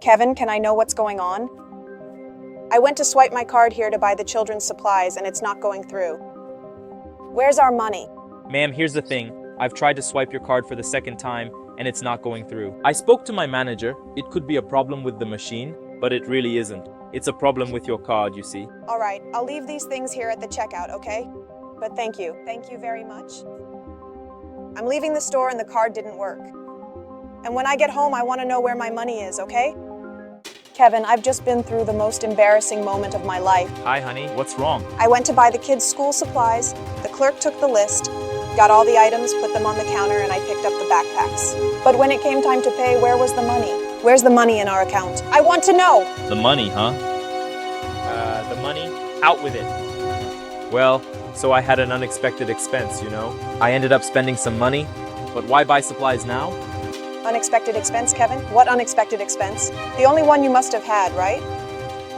Kevin, can I know what's going on? I went to swipe my card here to buy the children's supplies and it's not going through. Where's our money? Ma'am, here's the thing. I've tried to swipe your card for the second time and it's not going through. I spoke to my manager. It could be a problem with the machine, but it really isn't. It's a problem with your card, you see. All right, I'll leave these things here at the checkout, okay? But thank you. Thank you very much. I'm leaving the store and the card didn't work. And when I get home, I want to know where my money is, okay? Kevin, I've just been through the most embarrassing moment of my life. Hi, honey. What's wrong? I went to buy the kids' school supplies. The clerk took the list, got all the items, put them on the counter, and I picked up the backpacks. But when it came time to pay, where was the money? Where's the money in our account? I want to know! The money, huh? The money? Out with it. Well, so I had an unexpected expense, you know? I ended up spending some money, but why buy supplies now? Unexpected expense, Kevin? What unexpected expense? The only one you must have had, right?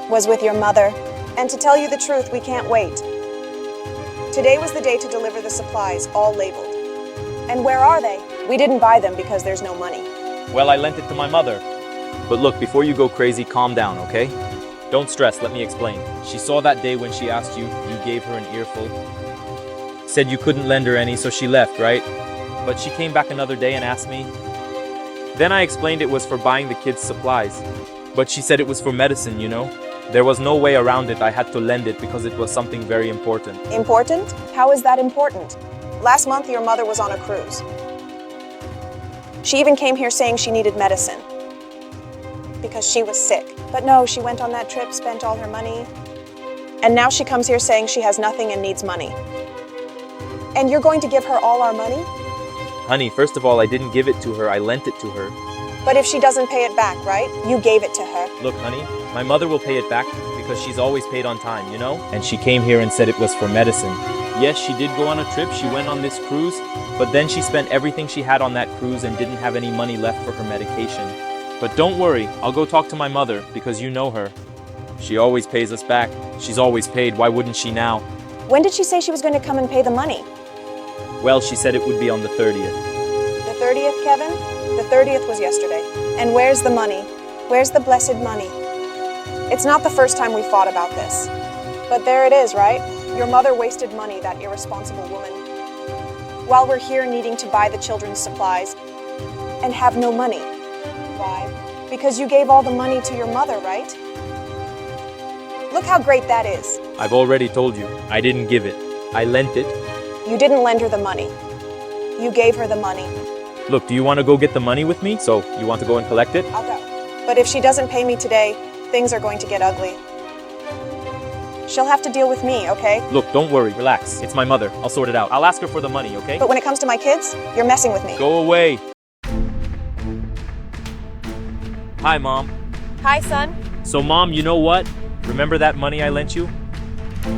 Was with your mother. And to tell you the truth, we can't wait. Today was the day to deliver the supplies, all labeled. And where are they? We didn't buy them because there's no money. Well, I lent it to my mother. But look, before you go crazy, calm down, okay? Don't stress, let me explain. She saw that day when she asked you, you gave her an earful. Said you couldn't lend her any, so she left, right? But she came back another day and asked me. Then I explained it was for buying the kids' supplies. But she said it was for medicine, you know? There was no way around it. I had to lend it because it was something very important. Important? How is that important? Last month, your mother was on a cruise. She even came here saying she needed medicine because she was sick. But no, she went on that trip, spent all her money, and now she comes here saying she has nothing and needs money. And you're going to give her all our money? Honey, first of all, I didn't give it to her. I lent it to her. But if she doesn't pay it back, right? You gave it to her. Look, honey, my mother will pay it back because she's always paid on time, you know? And she came here and said it was for medicine. Yes, she did go on a trip. She went on this cruise, but then she spent everything she had on that cruise and didn't have any money left for her medication. But don't worry, I'll go talk to my mother because you know her. She always pays us back. She's always paid. Why wouldn't she now? When did she say she was going to come and pay the money? Well, she said it would be on the 30th. The 30th, Kevin? The 30th was yesterday. And where's the money? Where's the blessed money? It's not the first time we fought about this. But there it is, right? Your mother wasted money, that irresponsible woman. While we're here needing to buy the children's supplies and have no money. Why? Because you gave all the money to your mother, right? Look how great that is. I've already told you, I didn't give it. I lent it. You didn't lend her the money. You gave her the money. Look, do you want to go get the money with me? So, you want to go and collect it? I'll go. But if she doesn't pay me today, things are going to get ugly. She'll have to deal with me, okay? Look, don't worry, relax. It's my mother. I'll sort it out. I'll ask her for the money, okay? But when it comes to my kids, you're messing with me. Go away. Hi, Mom. Hi, son. So, Mom, you know what? Remember that money I lent you?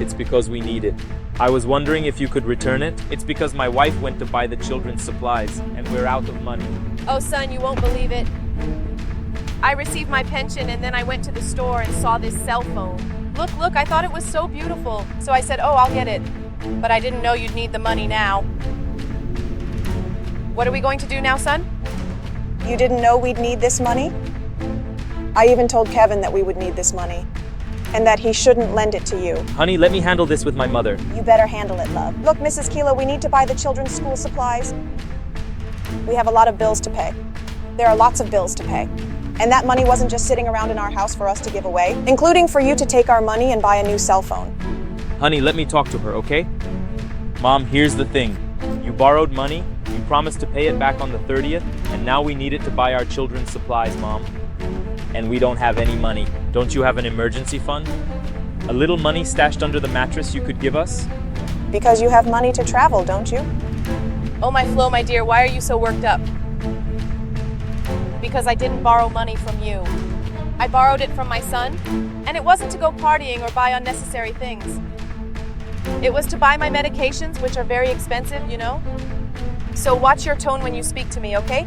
It's because we need it. I was wondering if you could return it. It's because my wife went to buy the children's supplies, and we're out of money. Oh, son, you won't believe it. I received my pension, and then I went to the store and saw this cell phone. Look, I thought it was so beautiful. So I said, oh, I'll get it. But I didn't know you'd need the money now. What are we going to do now, son? You didn't know we'd need this money? I even told Kevin that we would need this money. And that he shouldn't lend it to you. Honey, let me handle this with my mother. You better handle it, love. Look, Mrs. Kilo, we need to buy the children's school supplies. We have a lot of bills to pay. There are lots of bills to pay. And that money wasn't just sitting around in our house for us to give away, including for you to take our money and buy a new cell phone. Honey, let me talk to her, okay? Mom, here's the thing. You borrowed money, you promised to pay it back on the 30th, and now we need it to buy our children's supplies, Mom. And we don't have any money. Don't you have an emergency fund? A little money stashed under the mattress you could give us? Because you have money to travel, don't you? Oh, my Flo, my dear, why are you so worked up? Because I didn't borrow money from you. I borrowed it from my son, and it wasn't to go partying or buy unnecessary things. It was to buy my medications, which are very expensive, you know? So watch your tone when you speak to me, okay?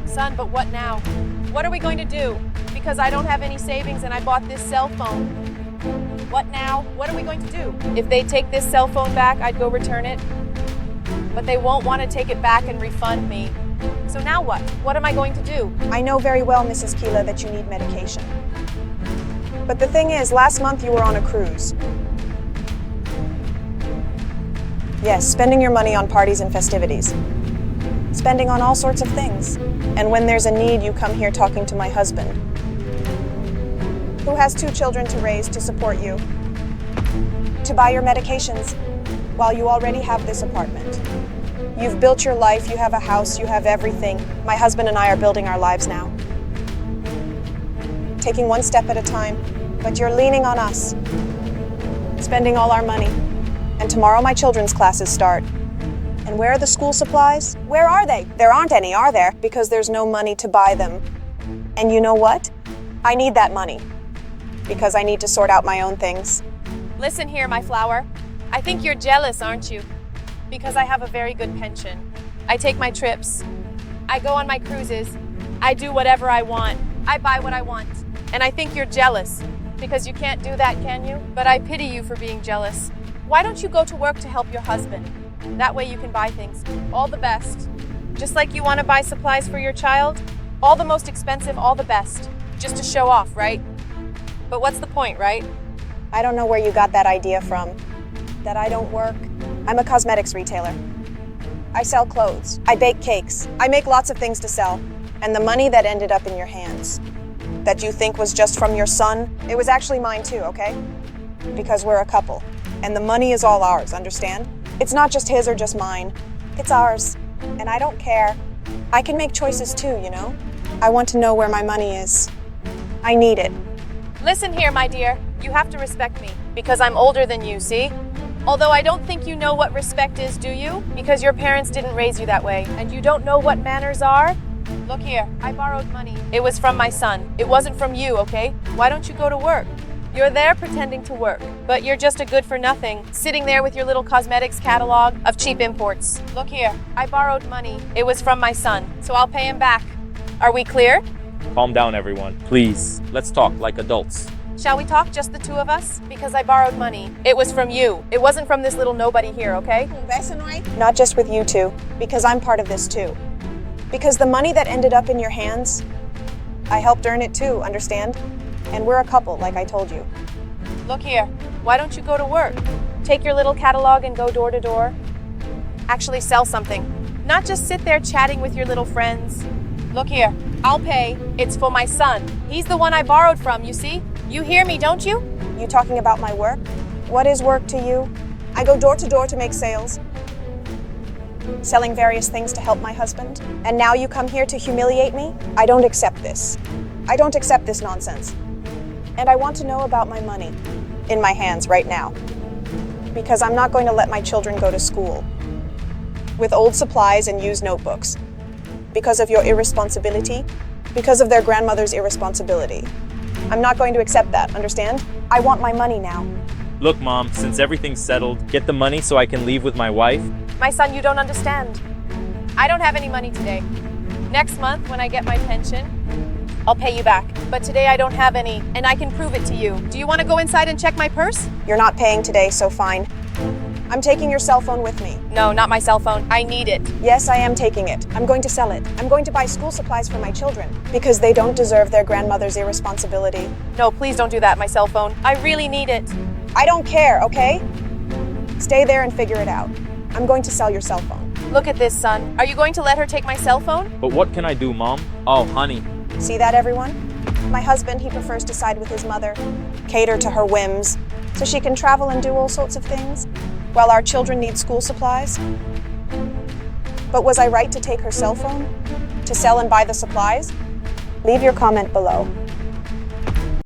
Son, but what now? What are we going to do? Because I don't have any savings and I bought this cell phone. What now? What are we going to do? If they take this cell phone back, I'd go return it. But they won't want to take it back and refund me. So So now what? What am I going to do? I know very well, Mrs. Keela, that you need medication. But the thing is, last month you were on a cruise. Yes, spending your money on parties and festivities. Spending on all sorts of things. And when there's a need, you come here talking to my husband, who has 2 children to raise to support you, to buy your medications, while you already have this apartment. You've built your life, you have a house, you have everything. My husband and I are building our lives now. Taking one step at a time, but you're leaning on us. Spending all our money. And tomorrow my children's classes start. And where are the school supplies? Where are they? There aren't any, are there? Because there's no money to buy them. And you know what? I need that money. Because I need to sort out my own things. Listen here, my flower. I think you're jealous, aren't you? Because I have a very good pension. I take my trips. I go on my cruises. I do whatever I want. I buy what I want. And I think you're jealous. Because you can't do that, can you? But I pity you for being jealous. Why don't you go to work to help your husband? That way you can buy things. All the best. Just like you want to buy supplies for your child? All the most expensive, all the best. Just to show off, right? But what's the point, right? I don't know where you got that idea from. That I don't work. I'm a cosmetics retailer. I sell clothes. I bake cakes. I make lots of things to sell. And the money that ended up in your hands, that you think was just from your son, it was actually mine too, okay? Because we're a couple. And the money is all ours, understand? It's not just his or just mine. It's ours. And I don't care. I can make choices too, you know? I want to know where my money is. I need it. Listen here, my dear. You have to respect me. Because I'm older than you, see? Although I don't think you know what respect is, do you? Because your parents didn't raise you that way. And you don't know what manners are? Look here, I borrowed money. It was from my son. It wasn't from you, okay? Why don't you go to work? You're there pretending to work, but you're just a good-for-nothing, sitting there with your little cosmetics catalog of cheap imports. Look here, I borrowed money. It was from my son, so I'll pay him back. Are we clear? Calm down, everyone. Please, let's talk like adults. Shall we talk, just the 2 of us? Because I borrowed money. It was from you. It wasn't from this little nobody here, okay? Not just with you two, because I'm part of this too. Because the money that ended up in your hands, I helped earn it too, understand? And we're a couple, like I told you. Look here, why don't you go to work? Take your little catalog and go door to door. Actually sell something. Not just sit there chatting with your little friends. Look here, I'll pay. It's for my son. He's the one I borrowed from, you see? You hear me, don't you? You talking about my work? What is work to you? I go door to door to make sales. Selling various things to help my husband. And now you come here to humiliate me? I don't accept this. I don't accept this nonsense. And I want to know about my money in my hands right now. Because I'm not going to let my children go to school with old supplies and used notebooks. Because of your irresponsibility. Because of their grandmother's irresponsibility. I'm not going to accept that, understand? I want my money now. Look, Mom, since everything's settled, get the money so I can leave with my wife. My son, you don't understand. I don't have any money today. Next month, when I get my pension, I'll pay you back. But today I don't have any, and I can prove it to you. Do you want to go inside and check my purse? You're not paying today, so fine. I'm taking your cell phone with me. No, not my cell phone. I need it. Yes, I am taking it. I'm going to sell it. I'm going to buy school supplies for my children because they don't deserve their grandmother's irresponsibility. No, please don't do that, my cell phone. I really need it. I don't care, okay? Stay there and figure it out. I'm going to sell your cell phone. Look at this, son. Are you going to let her take my cell phone? But what can I do, Mom? Oh, honey. See that, everyone? My husband, he prefers to side with his mother, cater to her whims, so she can travel and do all sorts of things, while our children need school supplies. But was I right to take her cell phone? To sell and buy the supplies? Leave your comment below.